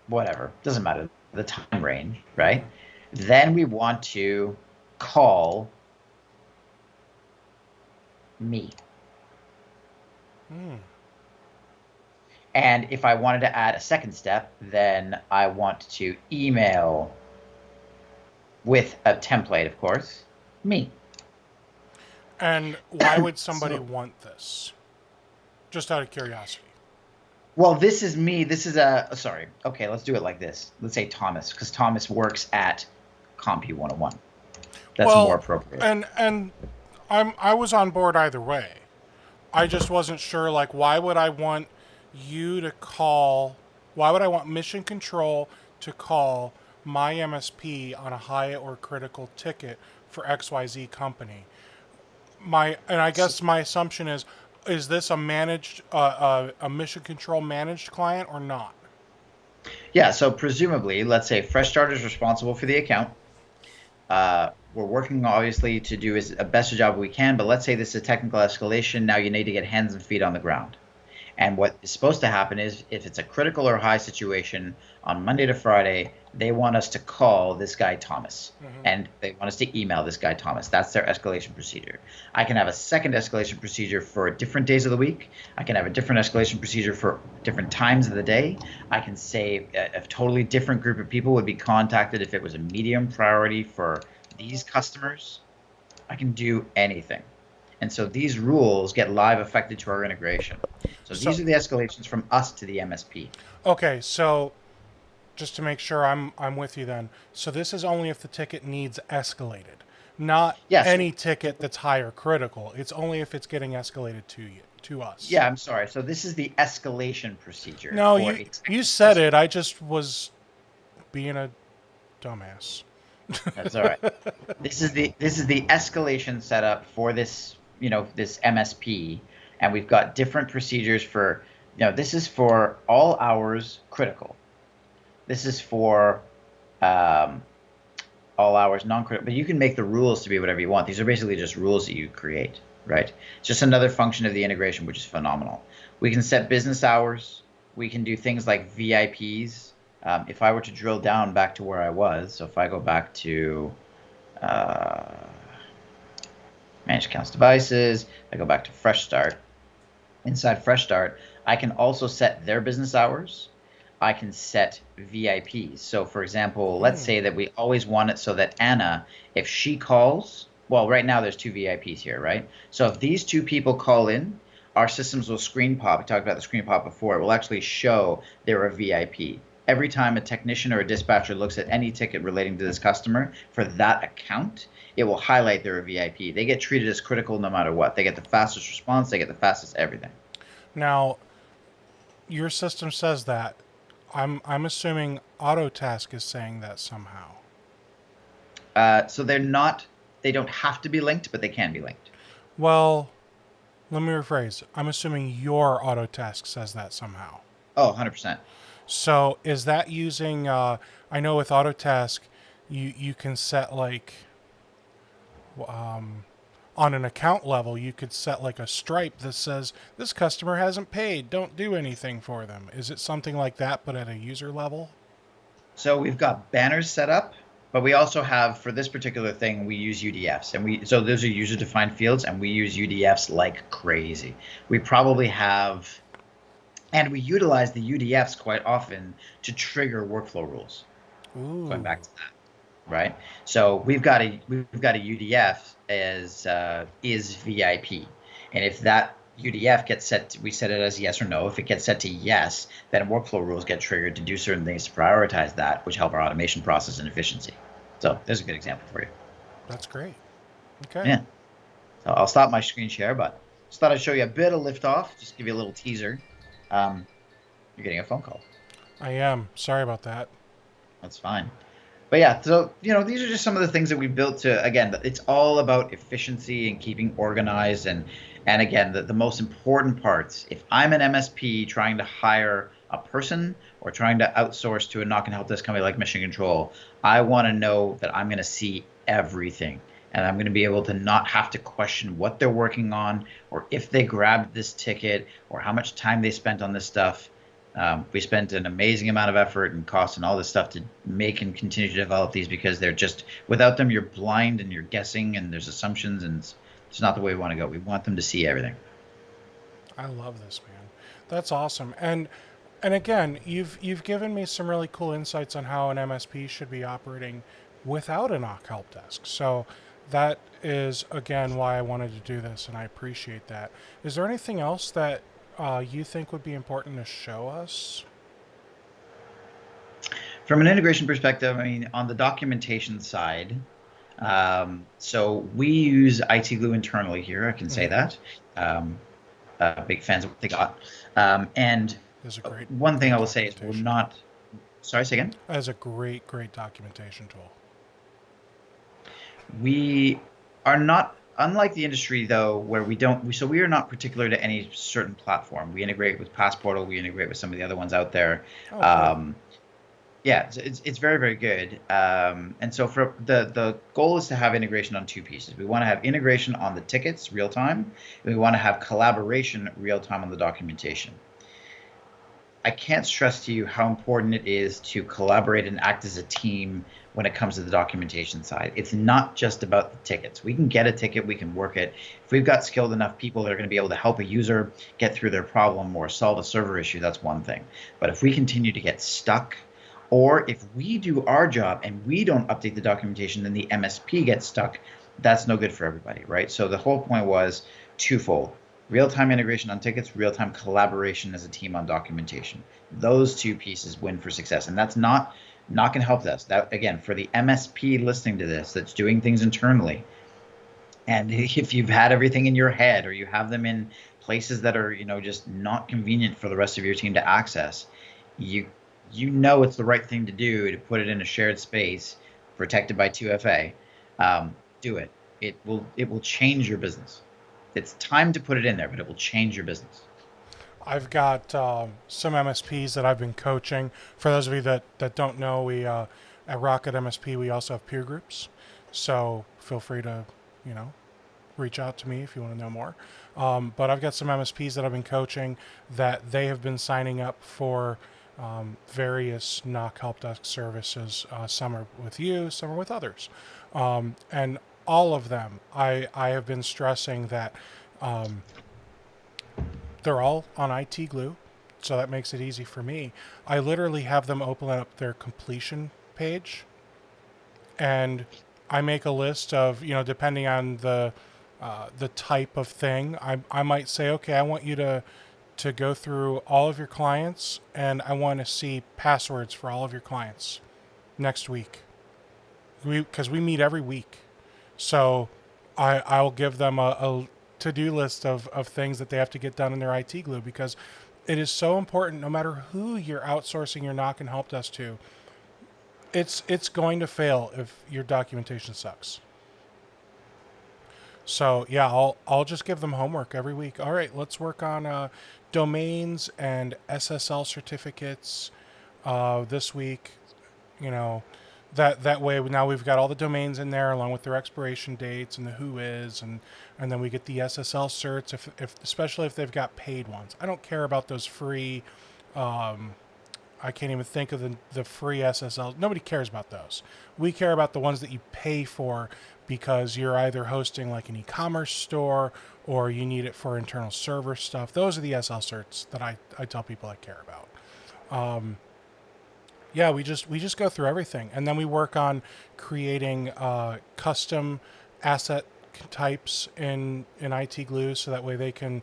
whatever, doesn't matter, the time range, right? Hmm. Then we want to call me. Hmm. And if I wanted to add a second step, then I want to email with a template, of course, me. And why would somebody So want this? Just out of curiosity. Well, this is me. This is a sorry. Okay, let's do it like this. Let's say Thomas, because Thomas works at CompU 101. That's more Well, appropriate. and I was on board either way. I just wasn't sure, like, why would I want you to call, why would I want Mission Control to call my MSP on a high or critical ticket for XYZ company? And I So, guess my assumption is this a managed, a Mission Control managed client or not? yeah, so presumably, let's say Fresh Start is responsible for the account. We're working obviously to do as a best job we can, but let's say this is a technical escalation. Now you need to get hands and feet on the ground. And what is supposed to happen is if it's a critical or high situation on Monday to Friday, they want us to call this guy Thomas Mm-hmm. and they want us to email this guy Thomas. That's their escalation procedure. I can have a second escalation procedure for different days of the week. I can have a different escalation procedure for different times of the day. I can say a totally different group of people would be contacted if it was a medium priority for these customers. I can do anything. And so these rules get live affected to our integration. So So, these are the escalations from us to the MSP. okay, so just to make sure I'm with you then. So this is only if the ticket needs escalated, not Yes. any ticket that's high or critical. It's only if it's getting escalated to you, to us. Yeah, I'm sorry. So this is the escalation procedure No, for you a you technical said it. escalation. I just was being a dumbass. That's all right. This is the escalation setup for this, this MSP, and we've got different procedures for, this is for all hours critical. This is for um, all hours non-critical, but you can make the rules to be whatever you want. These are basically just rules that you create, right? It's just another function of the integration, which is phenomenal. We can set business hours. We can do things like VIPs. If I were to drill down back to where I was, so if I go back to uh, manage accounts devices, I go back to Fresh Start. Inside Fresh Start, I can also set their business hours. I can set VIPs. So, for example, let's Hmm. say that we always want it so that Anna, if she calls, well, right now there's two VIPs here, right? So if these two people call in, our systems will screen pop. We talked about the screen pop before. It will actually show they're a VIP. Every time a technician or a dispatcher looks at any ticket relating to this customer for that account, it will highlight they're a VIP. They get treated as critical no matter what. They get the fastest response, they get the fastest everything. Now your system says that. I'm assuming Autotask is saying that somehow. So they don't have to be linked, but they can be linked. Well, let me rephrase. I'm assuming your Autotask says that somehow. Oh, 100%. So is that using? I know with Autotask, you can set like um, on an account level, you could set like a stripe that says this customer hasn't paid. Don't do anything for them. Is it something like that, but at a user level? So we've got banners set up, but we also have for this particular thing we use UDFs, and so those are user defined fields, and we use UDFs like crazy. We probably have, and we utilize the UDFs quite often to trigger workflow rules. Going Ooh. back to that, right? So we've got a UDF as is VIP, and if that UDF gets set, we set it as yes or no. If it gets set to yes, then workflow rules get triggered to do certain things to prioritize that, which help our automation process and efficiency. So there's a good example for you. That's great. Okay. Yeah. So I'll stop my screen share, but just thought I'd show you a bit of liftoff, just give you a little teaser. Um, you're getting a phone call. I am. Sorry about that. That's fine. But yeah, so these are just some of the things that we built to, again, it's all about efficiency and keeping organized, and again, the most important parts. If I'm an MSP trying to hire a person or trying to outsource to a knock and help desk company like Mission Control, I want to know that I'm going to see everything. And I'm going to be able to not have to question what they're working on or if they grabbed this ticket or how much time they spent on this stuff. We spent an amazing amount of effort and cost and all this stuff to make and continue to develop these because they're just, without them, you're blind and you're guessing and there's assumptions and it's not the way we want to go. We want them to see everything. I love this, man. That's awesome. And again, you've given me some really cool insights on how an MSP should be operating without a knock help desk. So that is again why I wanted to do this, and I appreciate that. Is there anything else that you think would be important to show us? From an integration perspective, I mean, on the documentation side, so we use IT Glue internally here. I can say Mm-hmm. that. Um, Big fans of what they got. And There's a great, one thing I great will say is we're documentation tool. not. Sorry, say again. As a great, great documentation tool. We are not, unlike the industry though, where we don't. So we are not particular to any certain platform. We integrate with Passportal. We integrate with some of the other ones out there. Oh, cool. Um, Yeah, it's very, very good. And so for the goal is to have integration on two pieces. We want to have integration on the tickets real time, and we want to have collaboration real time on the documentation. I can't stress to you how important it is to collaborate and act as a team when it comes to the documentation side. It's not just about the tickets. We can get a ticket, we can work it. If we've got skilled enough people that are going to be able to help a user get through their problem or solve a server issue, that's one thing. But if we continue to get stuck, or if we do our job and we don't update the documentation, then the MSP gets stuck. That's no good for everybody, right? So the whole point was twofold: real-time integration on tickets, real-time collaboration as a team on documentation. Those two pieces win for success, and that's not going to help us. That again, for the MSP listening to this, that's doing things internally, and if you've had everything in your head or you have them in places that are just not convenient for the rest of your team to access, you know it's the right thing to do to put it in a shared space protected by 2FA. Do it. It will change your business. It's time to put it in there, but it will change your business. I've got some MSPs that I've been coaching. For those of you that don't know, we at Rocket MSP we also have peer groups. So feel free to, you know, reach out to me if you want to know more. But I've got some MSPs that I've been coaching that they have been signing up for various knock help desk services. Some are with you, some are with others. And all of them, I have been stressing that they're all on IT Glue, so that makes it easy for me. I literally have them open up their completion page, and I make a list of, depending on the type of thing. I might say, okay, I want you to go through all of your clients, and I want to see passwords for all of your clients next week. Because we meet every week, so I'll give them a to-do list of things that they have to get done in their IT Glue, because it is so important. No matter who you're outsourcing your knock and help desk to, it's going to fail if your documentation sucks. So yeah, I'll just give them homework every week. All right, let's work on domains and SSL certificates this week. You know, that way now we've got all the domains in there along with their expiration dates and the who is, and then we get the SSL certs if especially if they've got paid ones. I don't care about those free. I can't even think of the free SSL. Nobody cares about those. We care about the ones that you pay for because you're either hosting like an e-commerce store or you need it for internal server stuff. Those are the SL certs that I tell people I care about. Yeah, we just go through everything, and then we work on creating custom asset types in IT Glue, so that way they can,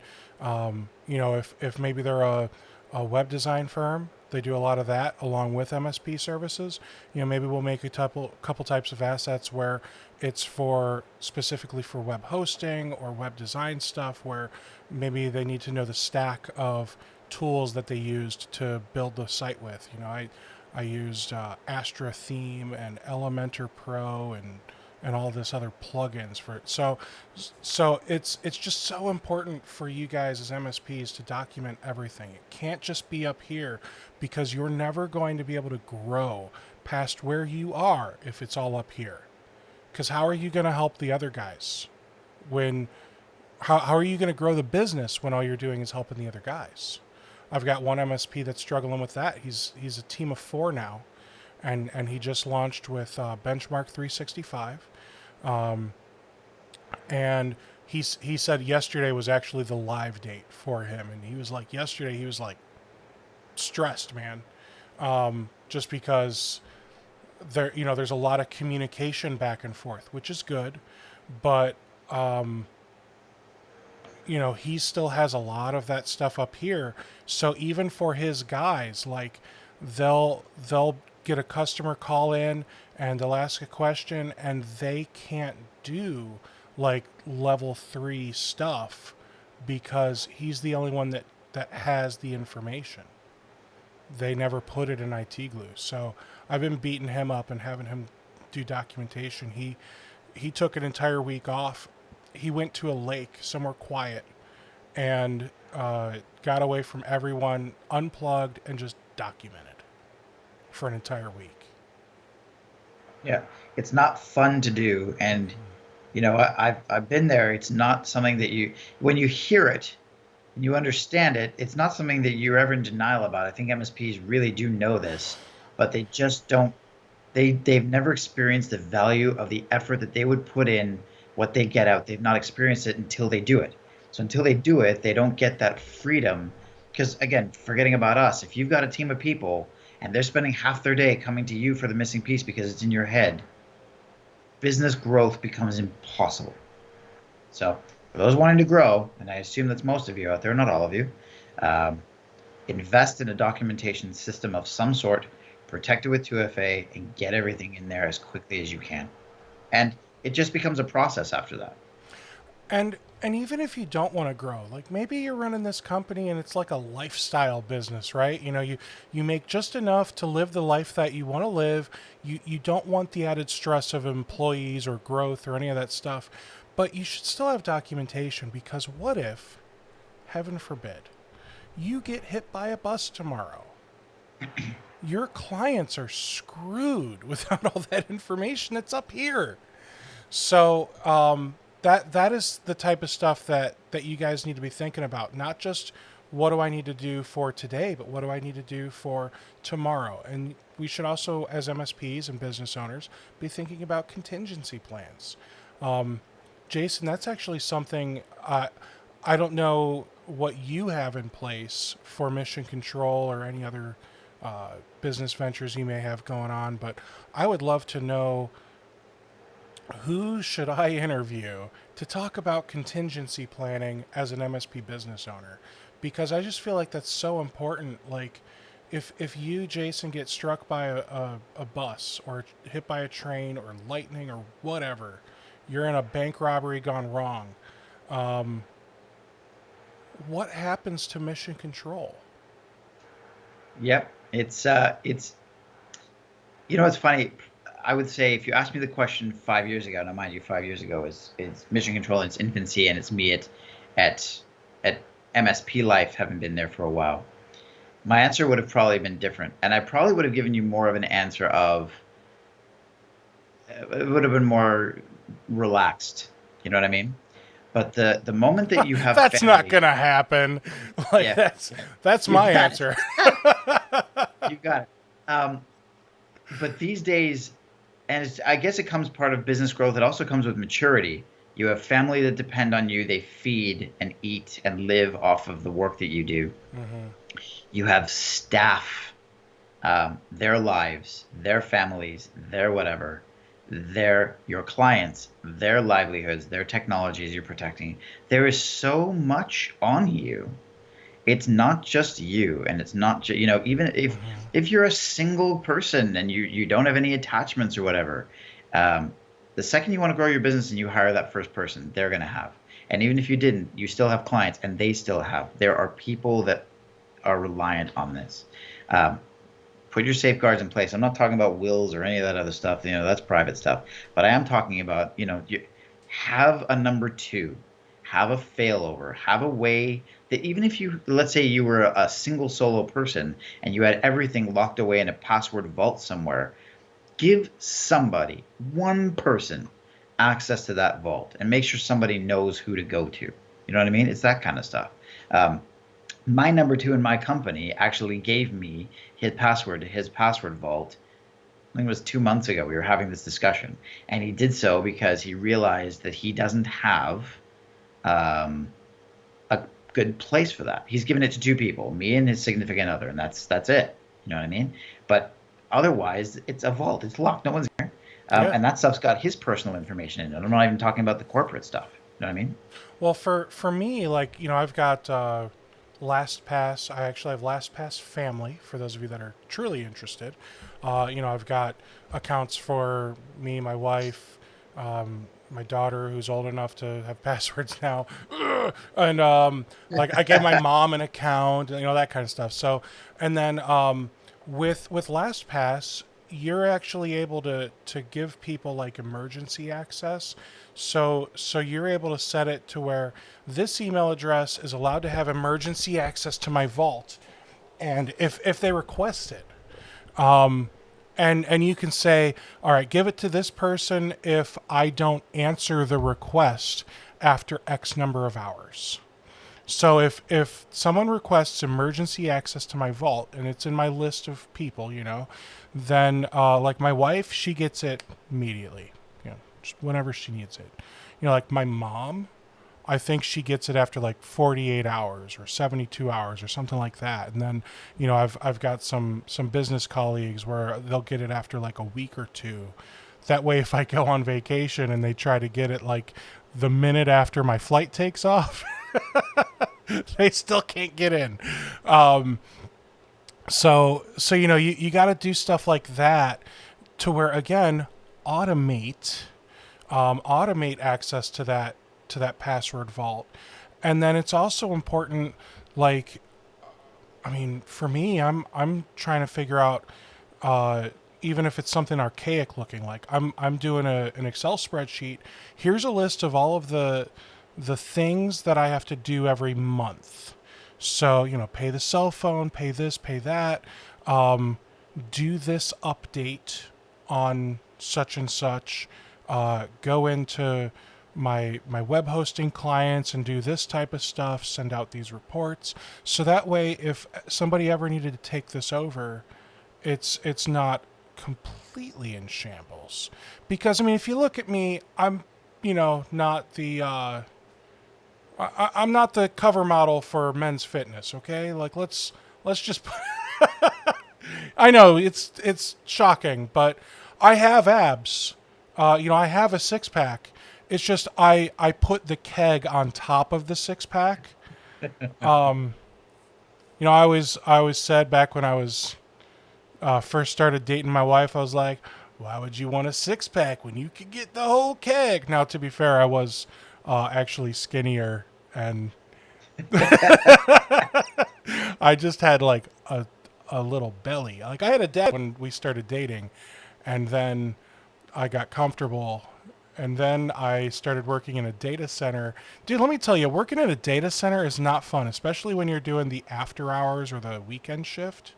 if maybe they're a web design firm, they do a lot of that along with MSP services. Maybe we'll make a couple types of assets where it's for specifically for web hosting or web design stuff, where maybe they need to know the stack of tools that they used to build the site with. I used Astra Theme and Elementor Pro and all this other plugins for it. So it's just so important for you guys as MSPs to document everything. It can't just be up here, because you're never going to be able to grow past where you are if it's all up here. Because how are you going to help the other guys when how are you going to grow the business when all you're doing is helping the other guys? I've got one MSP that's struggling with that. He's a team of 4 now, and he just launched with Benchmark 365, and he said yesterday was actually the live date for him, and he was like yesterday he was like stressed, man, just because there's a lot of communication back and forth, which is good, but he still has a lot of that stuff up here. So even for his guys, like they'll get a customer call in and they'll ask a question and they can't do like level 3 stuff because he's the only one that has the information. They never put it in IT glue. So I've been beating him up and having him do documentation. He took an entire week off. He went to a lake somewhere quiet and got away from everyone, unplugged, and just documented for an entire week. Yeah, it's not fun to do, and I've been there. It's not something that when you hear it and you understand it, it's not something that you're ever in denial about. I think MSPs really do know this, but they just don't. They've never experienced the value of the effort that they would put in, what they get out. They've not experienced it until they do it. So until they do it, they don't get that freedom. Because again, forgetting about us, if you've got a team of people and they're spending half their day coming to you for the missing piece because it's in your head, business growth becomes impossible. So for those wanting to grow, and I assume that's most of you out there, not all of you, invest in a documentation system of some sort, protect it with 2FA, and get everything in there as quickly as you can. And it just becomes a process after that. And even if you don't want to grow, like maybe you're running this company and it's like a lifestyle business, right? You make just enough to live the life that you want to live. You don't want the added stress of employees or growth or any of that stuff. But you should still have documentation, because what if, heaven forbid, you get hit by a bus tomorrow? Your clients are screwed without all that information that's up here. So that is the type of stuff that you guys need to be thinking about. Not just what do I need to do for today, but what do I need to do for tomorrow? And we should also, as MSPs and business owners, be thinking about contingency plans. Jason, that's actually something I don't know what you have in place for mission control or any other business ventures you may have going on, but I would love to know, who should I interview to talk about contingency planning as an MSP business owner? Because I just feel like that's so important. Like, if you, Jason, get struck by a bus or hit by a train or lightning or whatever, you're in a bank robbery gone wrong, what happens to mission control? Yep. It's it's funny. I would say if you asked me the question 5 years ago, now mind you, 5 years ago is mission control in its infancy, and it's me at MSP life, having been there for a while. My answer would have probably been different, and I probably would have given you more of an answer of, it would have been more relaxed. You know what I mean? But the moment that you have That's family, not gonna happen. Like, yeah, that's you my got answer. it. You got it. But these days, and I guess it comes part of business growth. It also comes with maturity. You have family that depend on you. They feed and eat and live off of the work that you do. Mm-hmm. You have staff, their lives, their families, their whatever, your clients, their livelihoods, their technologies you're protecting. There is so much on you. It's not just you, and it's not just, even if you're a single person and you don't have any attachments or whatever, the second you want to grow your business and you hire that first person, they're going to have. And even if you didn't, you still have clients, and they still have. There are people that are reliant on this. Put your safeguards in place. I'm not talking about wills or any of that other stuff. That's private stuff. But I am talking about, you have a number two, have a failover, have a way that even if let's say you were a single solo person and you had everything locked away in a password vault somewhere, give somebody, one person, access to that vault and make sure somebody knows who to go to. You know what I mean? It's that kind of stuff. My number two in my company actually gave me his password to his password vault. I think it was 2 months ago. We were having this discussion, and he did so because he realized that he doesn't have a good place for that. He's given it to two people, me and his significant other, and that's it. You know what I mean? But otherwise, it's a vault. It's locked. No one's here. And that stuff's got his personal information in it. I'm not even talking about the corporate stuff. You know what I mean? Well, for me, like, I've got LastPass. I actually have LastPass Family for those of you that are truly interested. I've got accounts for me, my wife, my daughter, who's old enough to have passwords now, and like I gave my mom an account, that kind of stuff. So, and then with LastPass, you're actually able to give people like emergency access. So you're able to set it to where this email address is allowed to have emergency access to my vault, and if they request it, and you can say, all right, give it to this person if I don't answer the request after X number of hours. So if someone requests emergency access to my vault and it's in my list of people, then like my wife, she gets it immediately, just whenever she needs it. Like my mom, I think she gets it after like 48 hours or 72 hours or something like that. And then, I've got some business colleagues where they'll get it after like a week or two. That way, if I go on vacation and they try to get it like the minute after my flight takes off, they still can't get in. So you got to do stuff like that to where, again, automate access to that password vault. And then it's also important, like, I mean, for me, I'm trying to figure out, even if it's something archaic looking, like I'm doing an Excel spreadsheet. Here's a list of all of the things that I have to do every month. So, pay the cell phone, pay this, pay that, do this update on such and such, go into my web hosting clients and do this type of stuff, send out these reports. So that way, if somebody ever needed to take this over, it's not completely in shambles. Because, I mean, if you look at me, I'm, not the, I'm not the cover model for Men's Fitness, okay? Like, let's just I know it's shocking, but I have abs. I have a six pack. It's just I put the keg on top of the six pack. I always said back when I was first started dating my wife, I was like, why would you want a six pack when you could get the whole keg? Now, to be fair, I was actually skinnier, and I just had like a little belly. Like I had a dad when we started dating, and then I got comfortable, and then I started working in a data center. Dude, let me tell you, working in a data center is not fun, especially when you're doing the after hours or the weekend shift,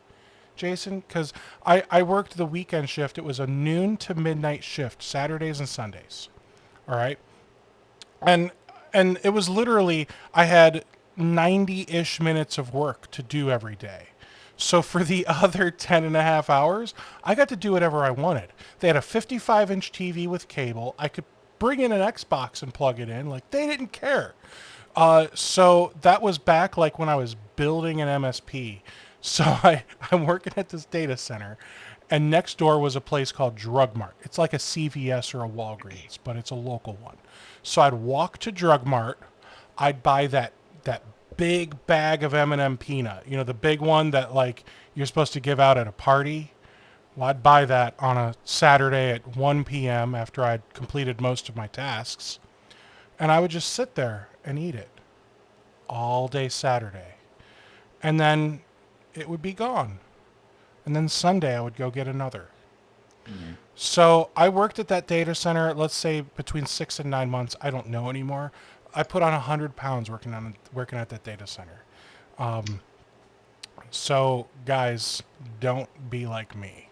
Jason, because I worked the weekend shift. It was a noon to midnight shift, Saturdays and Sundays. All right. And it was literally, I had 90-ish minutes of work to do every day. So for the other 10 and a half hours, I got to do whatever I wanted. They had a 55-inch TV with cable. I could bring in an Xbox and plug it in. Like, they didn't care. So that was back like when I was building an MSP. So I'm working at this data center, and next door was a place called Drug Mart. It's like a CVS or a Walgreens, but it's a local one. So I'd walk to Drug Mart. I'd buy that big bag of M&M peanut. The big one that like you're supposed to give out at a party. Well, I'd buy that on a Saturday at 1 p.m. after I'd completed most of my tasks, and I would just sit there and eat it all day Saturday. And then it would be gone. And then Sunday I would go get another. Mm-hmm. So I worked at that data center, let's say between 6 and 9 months. I don't know anymore. I put on 100 pounds working at that data center. So guys, don't be like me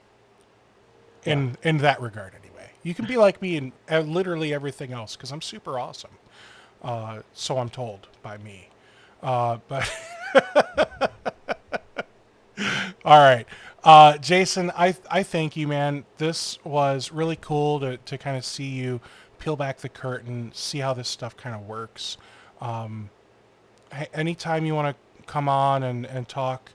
in that regard anyway. You can be like me in literally everything else because I'm super awesome. So I'm told by me. But all right. Jason, I thank you, man. This was really cool to kind of see you peel back the curtain, see how this stuff kind of works. Anytime you want to come on and talk,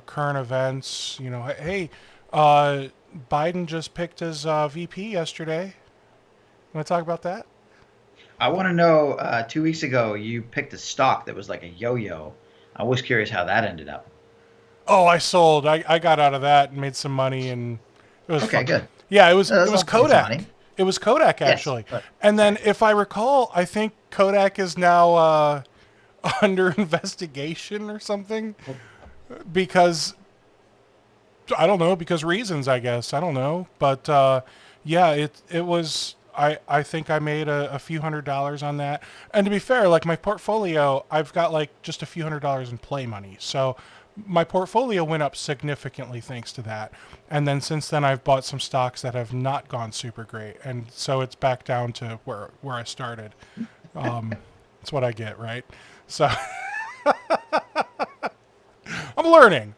current events, hey, Biden just picked his VP yesterday. Want to talk about that? I want to know. 2 weeks ago, you picked a stock that was like a yo-yo. I was curious how that ended up. Oh, I sold. I got out of that and made some money, and it was fun. Okay, good. Yeah, it That's was also make some Kodak. money. It was Kodak Yes, actually. but And then sorry. if I recall, I think Kodak is now under investigation or something Well, because I don't know, because reasons, I guess. I don't know. But yeah, it was I think I made a few $100s on that. And to be fair, like my portfolio, I've got like just a few $100s in play money. So my portfolio went up significantly thanks to that. And then since then I've bought some stocks that have not gone super great. And so it's back down to where I started. That's what I get, right? So I'm learning.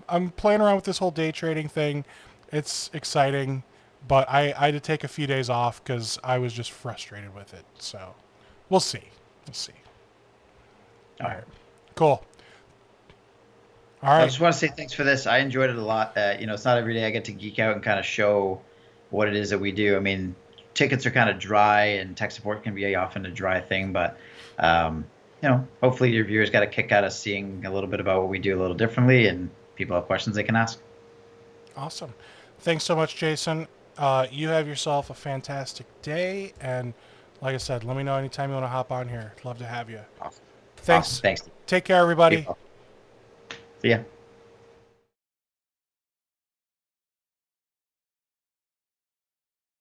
I'm playing around with this whole day trading thing. It's exciting, but I had to take a few days off because I was just frustrated with it. So we'll see. We'll see. all All right. right. Cool. All I right. just want to say thanks for this. I enjoyed it a lot. It's not every day I get to geek out and kind of show what it is that we do. I mean, tickets are kind of dry, and tech support can be often a dry thing, but hopefully your viewers got a kick out of seeing a little bit about what we do a little differently, and people have questions they can ask. Awesome. Thanks so much, Jason. You have yourself a fantastic day. And like I said, let me know anytime you want to hop on here. Love to have you. Awesome. Awesome. Thanks. Thanks. Take care, Be everybody. well. See ya.